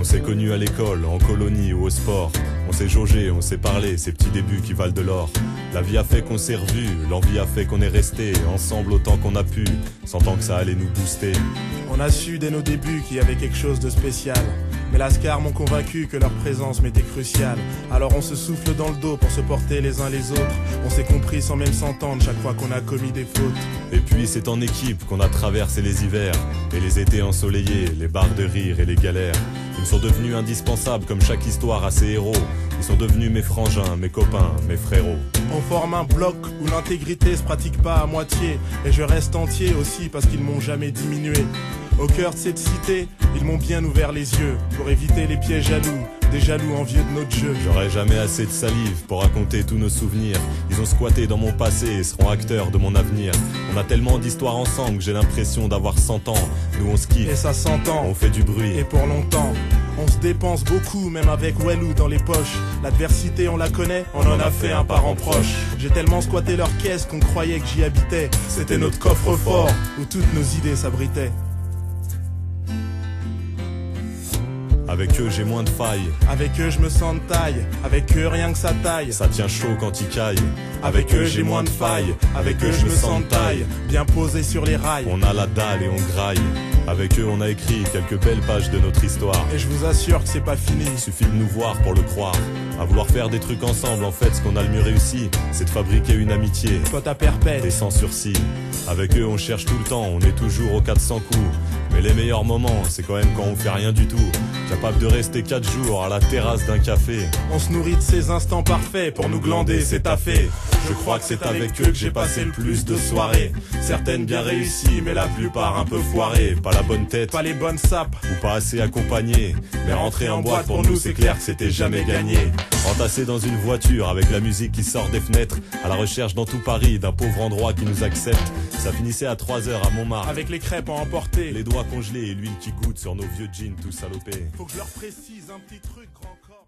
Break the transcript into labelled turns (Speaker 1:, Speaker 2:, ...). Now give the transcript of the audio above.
Speaker 1: s'est connus à l'école, en colonie ou au sport. On s'est jaugé, on s'est parlé, ces petits débuts qui valent de l'or. La vie a fait qu'on s'est revus, l'envie a fait qu'on est resté ensemble autant qu'on a pu, sentant que ça allait nous booster.
Speaker 2: On a su dès nos débuts qu'il y avait quelque chose de spécial. Mais Lascar m'ont convaincu que leur présence m'était cruciale. Alors on se souffle dans le dos pour se porter les uns les autres. On s'est compris sans même s'entendre chaque fois qu'on a commis des fautes.
Speaker 1: Et puis c'est en équipe qu'on a traversé les hivers et les étés ensoleillés, les barres de rire et les galères. Ils me sont devenus indispensables comme chaque histoire a ses héros. Ils sont devenus mes frangins, mes copains, mes frérots.
Speaker 2: On forme un bloc où l'intégrité se pratique pas à moitié. Et je reste entier aussi parce qu'ils m'ont jamais diminué. Au cœur de cette cité, ils m'ont bien ouvert les yeux pour éviter les pièges jaloux, des jaloux envieux de notre jeu.
Speaker 1: J'aurai jamais assez de salive pour raconter tous nos souvenirs. Ils ont squatté dans mon passé et seront acteurs de mon avenir. On a tellement d'histoires ensemble que j'ai l'impression d'avoir 100 ans. Nous on se kiffe,
Speaker 2: et ça s'entend,
Speaker 1: on fait du bruit
Speaker 2: et pour longtemps. On se dépense beaucoup, même avec Wellou dans les poches. L'adversité on la connaît, on en a fait un parent proche. J'ai tellement squatté leur caisse qu'on croyait que j'y habitais. C'était notre coffre-fort où toutes nos idées s'abritaient.
Speaker 1: Avec eux j'ai moins de failles.
Speaker 2: Avec eux je me sens de taille. Avec eux rien que ça taille.
Speaker 1: Ça tient chaud quand ils caillent.
Speaker 2: Avec eux j'ai moins de failles. Avec eux je me sens de taille. Bien posé sur les rails.
Speaker 1: On a la dalle et on graille. Avec eux on a écrit quelques belles pages de notre histoire.
Speaker 2: Et je vous assure que c'est pas fini.
Speaker 1: Il suffit de nous voir pour le croire. À vouloir faire des trucs ensemble, en fait ce qu'on a le mieux réussi, c'est de fabriquer une amitié.
Speaker 2: Pote à perpète
Speaker 1: et sans sursis. Avec eux on cherche tout le temps, on est toujours aux 400 coups. Mais les meilleurs moments, c'est quand même quand on fait rien du tout. Capable de rester 4 jours à la terrasse d'un café.
Speaker 2: On se nourrit de ces instants parfaits pour nous glander, c'est taffé.
Speaker 1: Je crois que c'est avec eux que j'ai passé le plus de soirées. Certaines bien réussies, mais la plupart un peu foirées. Pas la bonne tête,
Speaker 2: pas les bonnes sapes,
Speaker 1: ou pas assez accompagnées. Mais rentrer en boîte pour nous c'est clair que c'était jamais gagné. Entassé dans une voiture avec la musique qui sort des fenêtres, à la recherche dans tout Paris d'un pauvre endroit qui nous accepte. Ça finissait à 3h à Montmartre,
Speaker 2: avec les crêpes à emporter,
Speaker 1: les doigts congelés et l'huile qui goûte sur nos vieux jeans tout salopés.
Speaker 2: Faut que je leur précise un petit truc, grand corps.